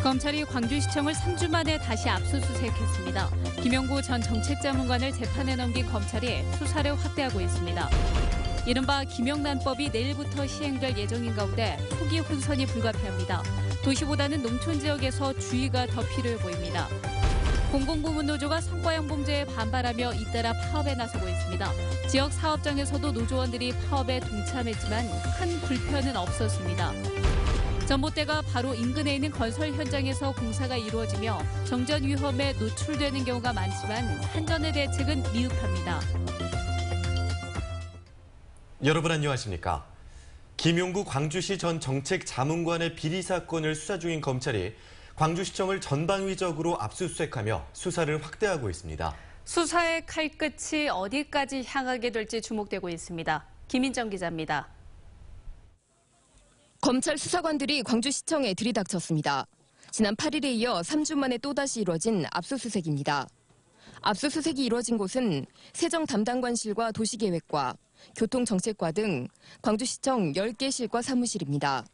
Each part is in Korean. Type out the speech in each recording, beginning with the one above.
검찰이 광주시청을 3주 만에 다시 압수수색했습니다. 김영구 전 정책자문관을 재판에 넘긴 검찰이 수사를 확대하고 있습니다. 이른바 김영란법이 내일부터 시행될 예정인 가운데 초기 혼선이 불가피합니다. 도시보다는 농촌 지역에서 주의가 더 필요해 보입니다. 공공부문노조가 성과양봉제에 반발하며 잇따라 파업에 나서고 있습니다. 지역 사업장에서도 노조원들이 파업에 동참했지만 큰 불편은 없었습니다. 전봇대가 바로 인근에 있는 건설 현장에서 공사가 이루어지며 정전 위험에 노출되는 경우가 많지만 한전의 대책은 미흡합니다. 여러분 안녕하십니까? 김용구 광주시 전 정책자문관의 비리 사건을 수사 중인 검찰이 광주시청을 전방위적으로 압수수색하며 수사를 확대하고 있습니다. 수사의 칼끝이 어디까지 향하게 될지 주목되고 있습니다. 김인정 기자입니다. 검찰 수사관들이 광주시청에 들이닥쳤습니다. 지난 8일에 이어 3주 만에 또다시 이루어진 압수수색입니다. 압수수색이 이루어진 곳은 세정 담당관실과 도시계획과 교통정책과 등 광주시청 10개 실과 사무실입니다.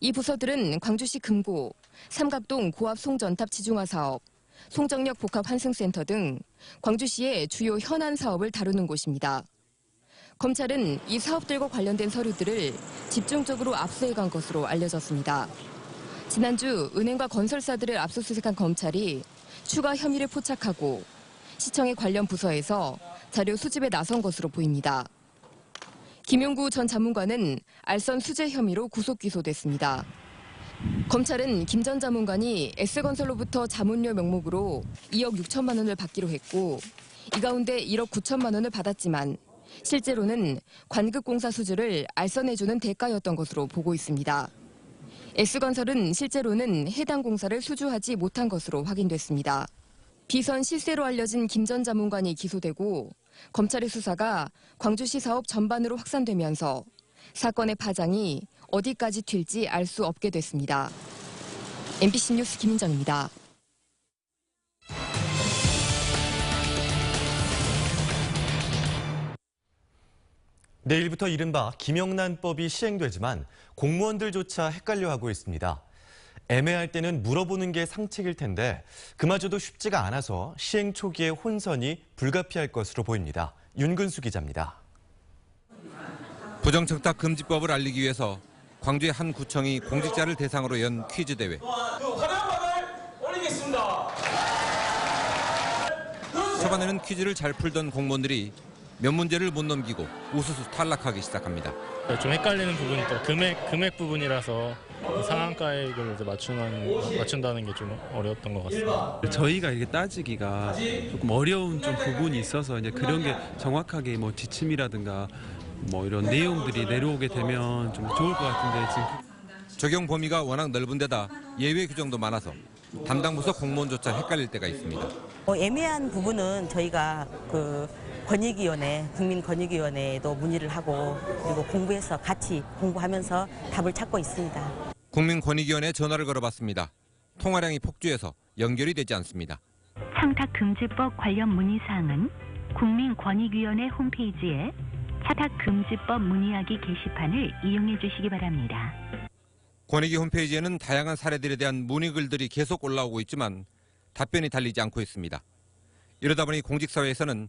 이 부서들은 광주시 금고, 삼각동 고압 송전탑 지중화 사업, 송정역 복합 환승센터 등 광주시의 주요 현안 사업을 다루는 곳입니다. 검찰은 이 사업들과 관련된 서류들을 집중적으로 압수해간 것으로 알려졌습니다. 지난주 은행과 건설사들을 압수수색한 검찰이 추가 혐의를 포착하고 시청의 관련 부서에서 자료 수집에 나선 것으로 보입니다. 김용구 전 자문관은 알선 수재 혐의로 구속 기소됐습니다. 검찰은 김 전 자문관이 S건설로부터 자문료 명목으로 2억 6천만 원을 받기로 했고 이 가운데 1억 9천만 원을 받았지만 실제로는 관급공사 수주를 알선해주는 대가였던 것으로 보고 있습니다. S건설은 실제로는 해당 공사를 수주하지 못한 것으로 확인됐습니다. 비선 실세로 알려진 김 전 자문관이 기소되고 검찰의 수사가 광주시 사업 전반으로 확산되면서 사건의 파장이 어디까지 튈지 알 수 없게 됐습니다. MBC 뉴스 김인정입니다. 내일부터 이른바 김영란법이 시행되지만 공무원들조차 헷갈려하고 있습니다. 애매할 때는 물어보는 게 상책일 텐데 그마저도 쉽지가 않아서 시행 초기에 혼선이 불가피할 것으로 보입니다. 윤근수 기자입니다. 부정청탁 금지법을 알리기 위해서 광주의 한 구청이 공직자를 대상으로 연 퀴즈 대회. 화장방을 올리겠습니다. 초반에는 퀴즈를 잘 풀던 공무원들이 몇 문제를 못 넘기고 우수수 탈락하기 시작합니다. 좀 헷갈리는 부분이 또 금액 부분이라서 상한가액을 이제 맞춘다는 게 좀 어려웠던 것 같습니다. 저희가 이게 따지기가 조금 어려운 좀 부분이 있어서 이제 그런 게 정확하게 뭐 지침이라든가 뭐 이런 내용들이 내려오게 되면 좀 좋을 것 같은데 지금 적용 범위가 워낙 넓은 데다 예외 규정도 많아서 담당 부서 공무원조차 헷갈릴 때가 있습니다. 애매한 부분은 저희가 권익위원회, 국민권익위원회에도 문의를 하고 그리고 공부해서 같이 공부하면서 답을 찾고 있습니다. 국민권익위원회에 전화를 걸어봤습니다. 통화량이 폭주해서 연결이 되지 않습니다. 청탁금지법 관련 문의사항은 국민권익위원회 홈페이지에 청탁금지법 문의하기 게시판을 이용해 주시기 바랍니다. 권익위 홈페이지에는 다양한 사례들에 대한 문의글들이 계속 올라오고 있지만 답변이 달리지 않고 있습니다. 이러다 보니 공직사회에서는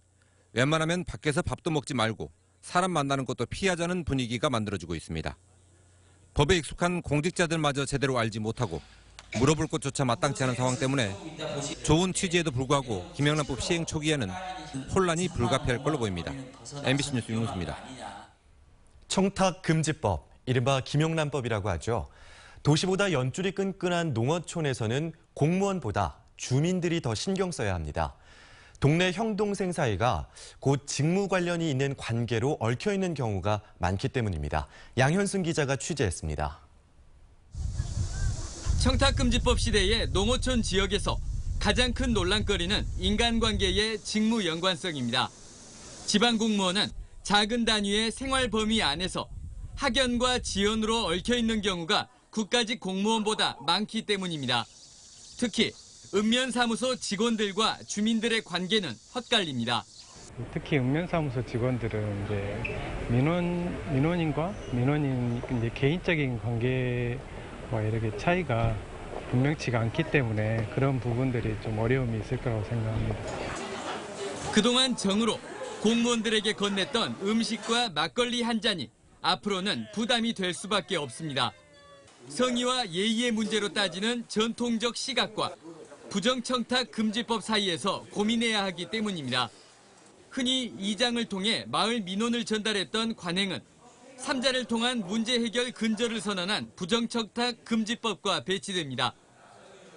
웬만하면 밖에서 밥도 먹지 말고 사람 만나는 것도 피하자는 분위기가 만들어지고 있습니다. 법에 익숙한 공직자들마저 제대로 알지 못하고 물어볼 것조차 마땅치 않은 상황 때문에 좋은 취지에도 불구하고 김영란법 시행 초기에는 혼란이 불가피할 걸로 보입니다. MBC 뉴스 윤홍수입니다. 청탁금지법, 이른바 김영란법이라고 하죠. 도시보다 연줄이 끈끈한 농어촌에서는 공무원보다 주민들이 더 신경 써야 합니다. 동네 형동생 사이가 곧 직무 관련이 있는 관계로 얽혀있는 경우가 많기 때문입니다. 양현승 기자가 취재했습니다. 청탁금지법 시대의 농어촌 지역에서 가장 큰 논란거리는 인간관계의 직무 연관성입니다. 지방공무원은 작은 단위의 생활 범위 안에서 학연과 지연으로 얽혀있는 경우가 국가직 공무원보다 많기 때문입니다. 특히 읍면사무소 직원들과 주민들의 관계는 헛갈립니다. 특히 읍면사무소 직원들은 이제 민원인과 민원인 이제 개인적인 관계와 이렇게 차이가 분명치가 않기 때문에 그런 부분들이 좀 어려움이 있을 거라고 생각합니다. 그동안 정으로 공무원들에게 건넸던 음식과 막걸리 한 잔이 앞으로는 부담이 될 수밖에 없습니다. 성의와 예의의 문제로 따지는 전통적 시각과 부정청탁 금지법 사이에서 고민해야 하기 때문입니다. 흔히 이장을 통해 마을 민원을 전달했던 관행은 3자를 통한 문제 해결 근절을 선언한 부정청탁 금지법과 배치됩니다.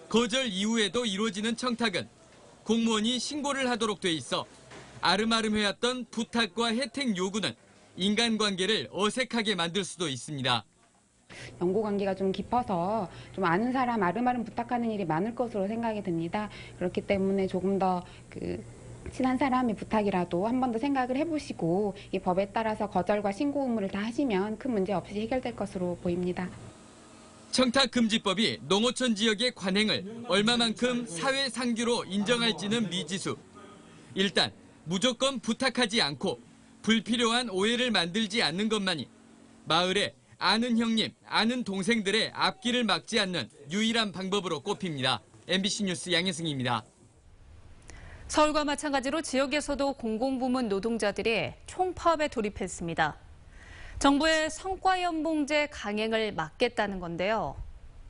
거절 이후에도 이루어지는 청탁은 공무원이 신고를 하도록 돼 있어 아름아름해왔던 부탁과 혜택 요구는 인간관계를 어색하게 만들 수도 있습니다. 연고관계가 좀 깊어서 좀 아는 사람 아름아름 부탁하는 일이 많을 것으로 생각이 듭니다. 그렇기 때문에 조금 더 친한 사람의 부탁이라도 한 번 더 생각을 해보시고 이 법에 따라서 거절과 신고 의무를 다 하시면 큰 문제 없이 해결될 것으로 보입니다. 청탁금지법이 농어촌 지역의 관행을 얼마만큼 사회상규로 인정할지는 미지수. 일단 무조건 부탁하지 않고 불필요한 오해를 만들지 않는 것만이 마을에 아는 형님, 아는 동생들의 앞길을 막지 않는 유일한 방법으로 꼽힙니다. MBC 뉴스 양혜승입니다. 서울과 마찬가지로 지역에서도 공공부문 노동자들이 총파업에 돌입했습니다. 정부의 성과연봉제 강행을 막겠다는 건데요.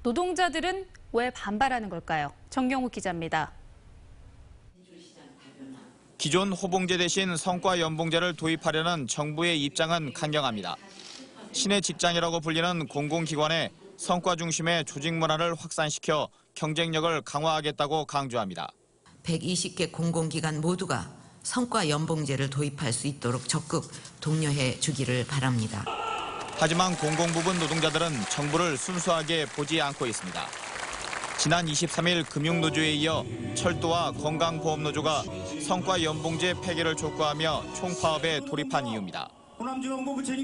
노동자들은 왜 반발하는 걸까요? 정경욱 기자입니다. 기존 호봉제 대신 성과연봉제를 도입하려는 정부의 입장은 강경합니다. 신의 직장이라고 불리는 공공기관에 성과 중심의 조직 문화를 확산시켜 경쟁력을 강화하겠다고 강조합니다. 120개 공공기관 모두가 성과 연봉제를 도입할 수 있도록 적극 독려해 주기를 바랍니다. 하지만 공공부문 노동자들은 정부를 순수하게 보지 않고 있습니다. 지난 23일 금융노조에 이어 철도와 건강보험노조가 성과 연봉제 폐기를 촉구하며 총파업에 돌입한 이유입니다.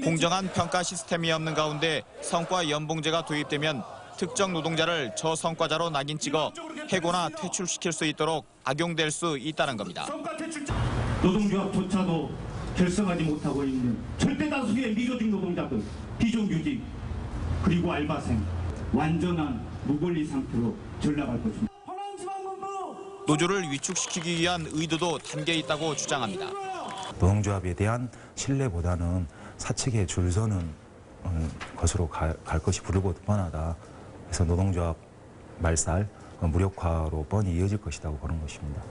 공정한 평가 시스템이 없는 가운데 성과 연봉제가 도입되면 특정 노동자를 저성과자로 낙인 찍어 해고나 퇴출시킬 수 있도록 악용될 수 있다는 겁니다. 노동조합조차도 결성하지 못하고 있는 절대 다수의 미조직 노동자들, 비정규직, 그리고 알바생, 완전한 무권리 상태로 전락할 것입니다. 노조를 위축시키기 위한 의도도 담겨 있다고 주장합니다. 노동조합에 대한 신뢰보다는 사측에 줄 서는 것으로 갈 것이 부르고 뻔하다. 그래서 노동조합 말살, 무력화로 뻔히 이어질 것이라고 보는 것입니다.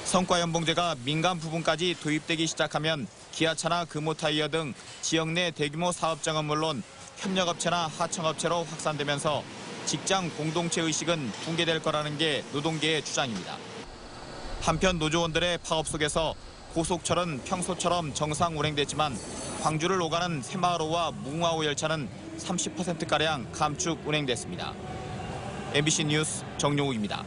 성과연봉제가 민간 부분까지 도입되기 시작하면 기아차나 금호타이어 등 지역 내 대규모 사업장은 물론 협력업체나 하청업체로 확산되면서 직장 공동체 의식은 붕괴될 거라는 게 노동계의 주장입니다. 한편 노조원들의 파업 속에서 고속철은 평소처럼 정상 운행됐지만 광주를 오가는 새마을호와 무궁화호 열차는 30%가량 감축 운행됐습니다. MBC 뉴스 정용욱입니다.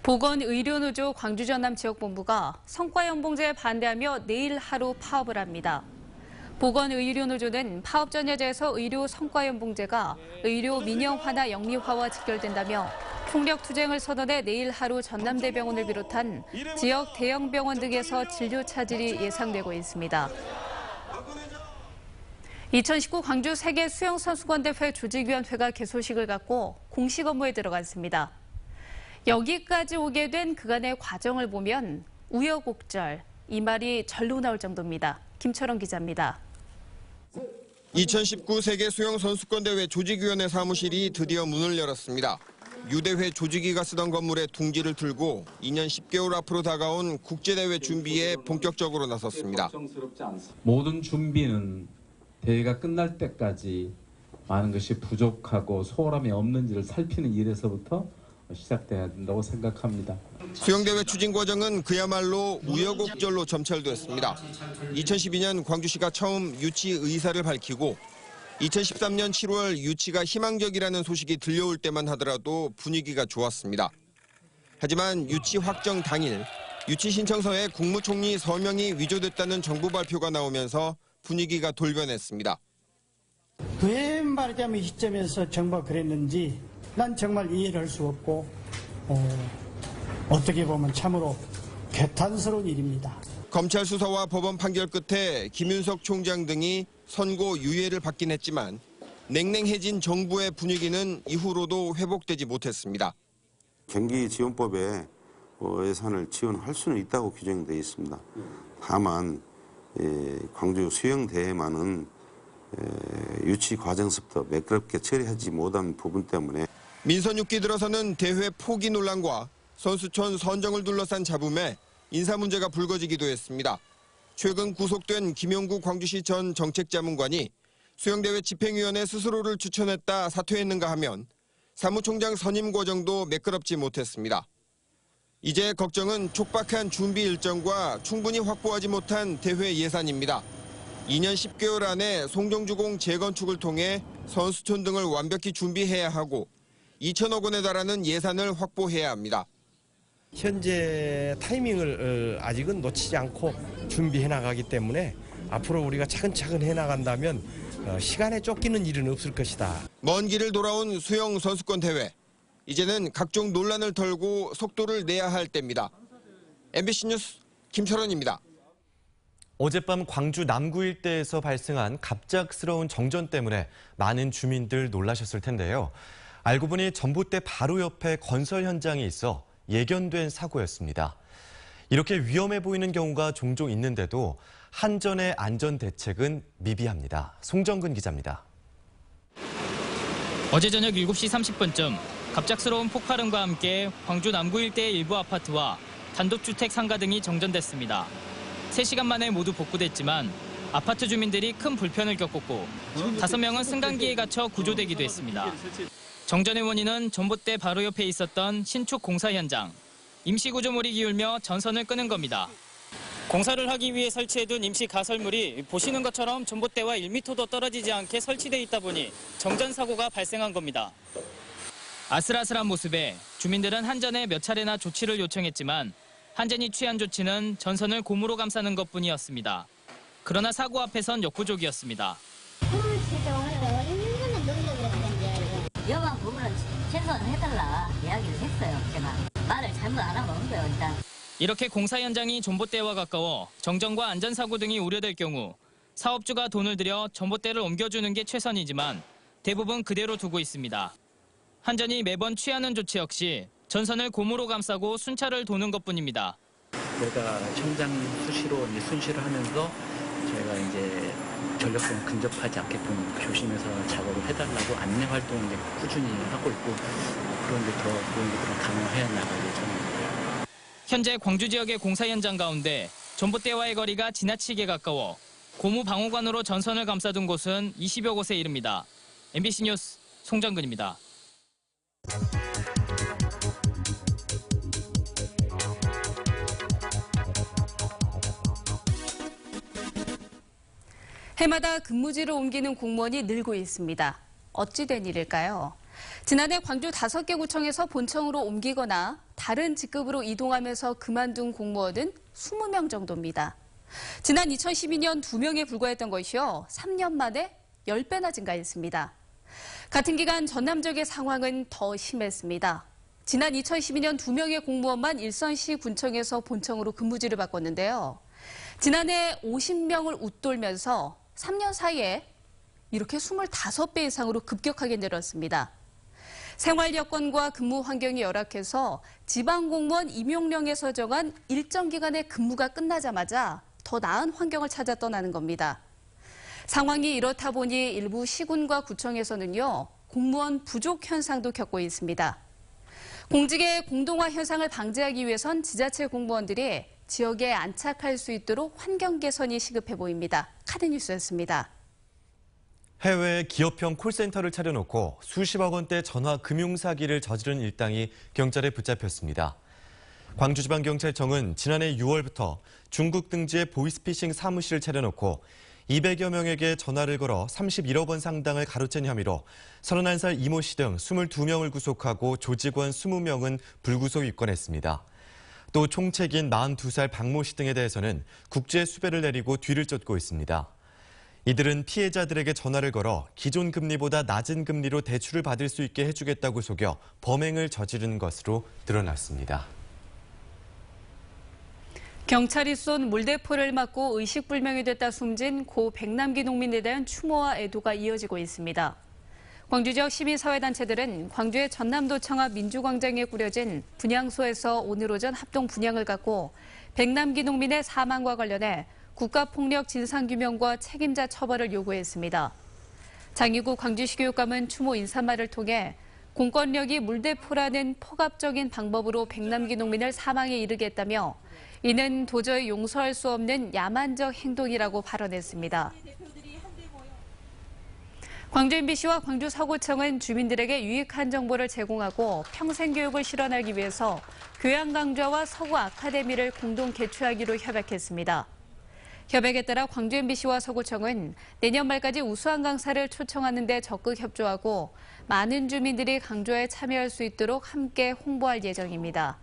보건의료노조 광주전남지역본부가 성과연봉제에 반대하며 내일 하루 파업을 합니다. 보건의료노조는 파업 전야제에서 의료 성과연봉제가 의료 민영화나 영리화와 직결된다며 폭력투쟁을 선언해 내일 하루 전남대병원을 비롯한 지역 대형 병원 등에서 진료 차질이 예상되고 있습니다. 2019 광주 세계 수영선수권대회 조직위원회가 개소식을 갖고 공식 업무에 들어갔습니다. 여기까지 오게 된 그간의 과정을 보면 우여곡절, 이 말이 절로 나올 정도입니다. 김철원 기자입니다. 2019 세계 수영선수권대회 조직위원회 사무실이 드디어 문을 열었습니다. 유대회 조직위가 쓰던 건물에 둥지를 틀고 2년 10개월 앞으로 다가온 국제대회 준비에 본격적으로 나섰습니다. 모든 준비는 대회가 끝날 때까지 많은 것이 부족하고 소홀함이 없는지를 살피는 일에서부터 시작돼야 된다고 생각합니다. 수영대회 추진 과정은 그야말로 우여곡절로 점철됐습니다. 2012년 광주시가 처음 유치 의사를 밝히고 2013년 7월 유치가 희망적이라는 소식이 들려올 때만 하더라도 분위기가 좋았습니다. 하지만 유치 확정 당일 유치 신청서에 국무총리 서명이 위조됐다는 정부 발표가 나오면서 분위기가 돌변했습니다. 왜 말하자면 이 시점에서 정부가 그랬는지 난 정말 이해를 할 수 없고 어떻게 보면 참으로 개탄스러운 일입니다. 검찰 수사와 법원 판결 끝에 김윤석 총장 등이 선고 유예를 받긴 했지만 냉랭해진 정부의 분위기는 이후로도 회복되지 못했습니다. 경기지원법에 예산을 지원할 수는 있다고 규정되어 있습니다. 다만 광주 수영대회만은 유치 과정서부터 매끄럽게 처리하지 못한 부분 때문에 민선 6기 들어서는 대회 포기 논란과 선수촌 선정을 둘러싼 잡음에 인사 문제가 불거지기도 했습니다. 최근 구속된 김영구 광주시 전 정책자문관이 수영대회 집행위원회 스스로를 추천했다 사퇴했는가 하면 사무총장 선임 과정도 매끄럽지 못했습니다. 이제 걱정은 촉박한 준비 일정과 충분히 확보하지 못한 대회 예산입니다. 2년 10개월 안에 송정주공 재건축을 통해 선수촌 등을 완벽히 준비해야 하고 2천억 원에 달하는 예산을 확보해야 합니다. 현재 타이밍을 아직은 놓치지 않고 준비해 나가기 때문에 앞으로 우리가 차근차근 해나간다면 시간에 쫓기는 일은 없을 것이다. 먼 길을 돌아온 수영 선수권 대회. 이제는 각종 논란을 털고 속도를 내야 할 때입니다. MBC 뉴스 김철원입니다. 어젯밤 광주 남구 일대에서 발생한 갑작스러운 정전 때문에 많은 주민들 놀라셨을 텐데요. 알고 보니 전봇대 바로 옆에 건설 현장이 있어 예견된 사고였습니다. 이렇게 위험해 보이는 경우가 종종 있는데도 한전의 안전 대책은 미비합니다. 송정근 기자입니다. 어제 저녁 7시 30분쯤 갑작스러운 폭발음과 함께 광주 남구 일대의 일부 아파트와 단독주택 상가 등이 정전됐습니다. 3시간 만에 모두 복구됐지만 아파트 주민들이 큰 불편을 겪었고 5명은 승강기에 갇혀 구조되기도 했습니다. 정전의 원인은 전봇대 바로 옆에 있었던 신축 공사 현장. 임시 구조물이 기울며 전선을 끄는 겁니다. 공사를 하기 위해 설치해둔 임시 가설물이 보시는 것처럼 전봇대와 1m도 떨어지지 않게 설치돼 있다 보니 정전 사고가 발생한 겁니다. 아슬아슬한 모습에 주민들은 한전에 몇 차례나 조치를 요청했지만 한전이 취한 조치는 전선을 고무로 감싸는 것뿐이었습니다. 그러나 사고 앞에선 역부족이었습니다. 위험한 부분은 최소한 해달라 이야기를 했어요. 제가 말을 잘못 안 하면 온 거예요. 일단. 이렇게 공사 현장이 전봇대와 가까워 정전과 안전사고 등이 우려될 경우 사업주가 돈을 들여 전봇대를 옮겨주는 게 최선이지만 대부분 그대로 두고 있습니다. 한전이 매번 취하는 조치 역시 전선을 고무로 감싸고 순찰을 도는 것뿐입니다. 내가 현장 수시로 순시를 하면서 저희가 이제 전력성 근접하지 않게끔 조심해서 작업을 해달라고 안내 활동을 이제 꾸준히 하고 있고 그런데 더 그런 것들은 강화해 나갈 예정입니다. 현재 광주 지역의 공사 현장 가운데 전봇대와의 거리가 지나치게 가까워 고무 방호관으로 전선을 감싸둔 곳은 20여 곳에 이릅니다. MBC 뉴스 송정근입니다. 해마다 근무지를 옮기는 공무원이 늘고 있습니다. 어찌 된 일일까요? 지난해 광주 5개 구청에서 본청으로 옮기거나 다른 직급으로 이동하면서 그만둔 공무원은 20명 정도입니다. 지난 2012년 2명에 불과했던 것이요. 3년 만에 10배나 증가했습니다. 같은 기간 전남 지역의 상황은 더 심했습니다. 지난 2012년 2명의 공무원만 일선시 군청에서 본청으로 근무지를 바꿨는데요. 지난해 50명을 웃돌면서 3년 사이에 이렇게 25배 이상으로 급격하게 늘었습니다. 생활 여건과 근무 환경이 열악해서 지방공무원 임용령에서 정한 일정 기간의 근무가 끝나자마자 더 나은 환경을 찾아 떠나는 겁니다. 상황이 이렇다 보니 일부 시군과 구청에서는요, 공무원 부족 현상도 겪고 있습니다. 공직의 공동화 현상을 방지하기 위해선 지자체 공무원들이 지역에 안착할 수 있도록 환경 개선이 시급해 보입니다. 카드뉴스였습니다. 해외 기업형 콜센터를 차려놓고 수십억 원대 전화 금융 사기를 저지른 일당이 경찰에 붙잡혔습니다. 광주지방경찰청은 지난해 6월부터 중국 등지의 보이스피싱 사무실을 차려놓고 200여 명에게 전화를 걸어 31억 원 상당을 가로챈 혐의로 31살 이모 씨 등 22명을 구속하고 조직원 20명은 불구속 입건했습니다. 또 총책인 42살 박모 씨 등에 대해서는 국제 수배를 내리고 뒤를 쫓고 있습니다. 이들은 피해자들에게 전화를 걸어 기존 금리보다 낮은 금리로 대출을 받을 수 있게 해주겠다고 속여 범행을 저지른 것으로 드러났습니다. 경찰이 쏜 물대포를 맞고 의식불명이 됐다 숨진 고 백남기 농민에 대한 추모와 애도가 이어지고 있습니다. 광주 지역 시민사회단체들은 광주의 전남도청 앞 민주광장에 꾸려진 분향소에서 오늘 오전 합동 분향을 갖고 백남기 농민의 사망과 관련해 국가폭력 진상규명과 책임자 처벌을 요구했습니다. 장희구 광주시 교육감은 추모 인사말을 통해 공권력이 물대포라는 폭압적인 방법으로 백남기 농민을 사망에 이르게 했다며 이는 도저히 용서할 수 없는 야만적 행동이라고 발언했습니다. 광주 MBC와 광주 서구청은 주민들에게 유익한 정보를 제공하고 평생교육을 실현하기 위해서 교양강좌와 서구 아카데미를 공동 개최하기로 협약했습니다. 협약에 따라 광주 MBC와 서구청은 내년 말까지 우수한 강사를 초청하는 데 적극 협조하고 많은 주민들이 강좌에 참여할 수 있도록 함께 홍보할 예정입니다.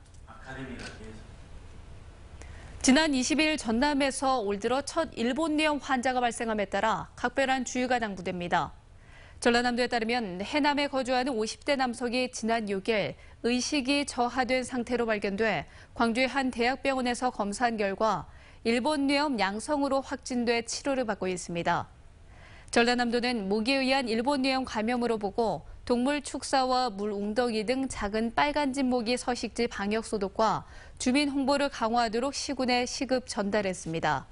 지난 20일 전남에서 올 들어 첫 일본뇌염 환자가 발생함에 따라 각별한 주의가 당부됩니다. 전라남도에 따르면 해남에 거주하는 50대 남성이 지난 6일 의식이 저하된 상태로 발견돼 광주의 한 대학병원에서 검사한 결과 일본뇌염 양성으로 확진돼 치료를 받고 있습니다. 전라남도는 모기에 의한 일본뇌염 감염으로 보고 동물 축사와 물 웅덩이 등 작은 빨간집 모기 서식지 방역 소독과 주민 홍보를 강화하도록 시군에 시급 전달했습니다.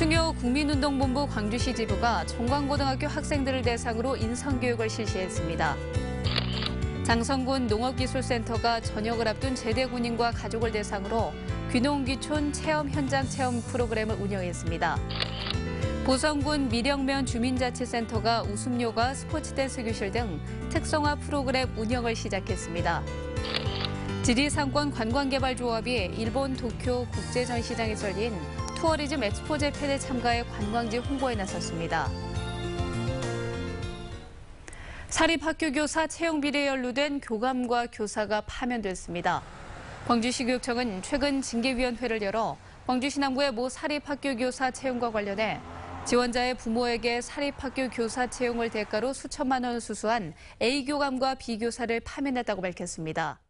충효 국민운동본부 광주시 지부가 종광고등학교 학생들을 대상으로 인성교육을 실시했습니다. 장성군 농업기술센터가 전역을 앞둔 제대 군인과 가족을 대상으로 귀농귀촌 체험 현장 체험 프로그램을 운영했습니다. 보성군 미령면 주민자치센터가 웃음요가 스포츠댄스 교실 등 특성화 프로그램 운영을 시작했습니다. 지리상권 관광개발조합이 일본 도쿄 국제전시장에서 열린 투어리즘 엑스포 재팬에 참가해 관광지 홍보에 나섰습니다. 사립학교 교사 채용 비리에 연루된 교감과 교사가 파면됐습니다. 광주시 교육청은 최근 징계위원회를 열어 광주시 남구의 모 사립학교 교사 채용과 관련해 지원자의 부모에게 사립학교 교사 채용을 대가로 수천만 원을 수수한 A교감과 B교사를 파면했다고 밝혔습니다.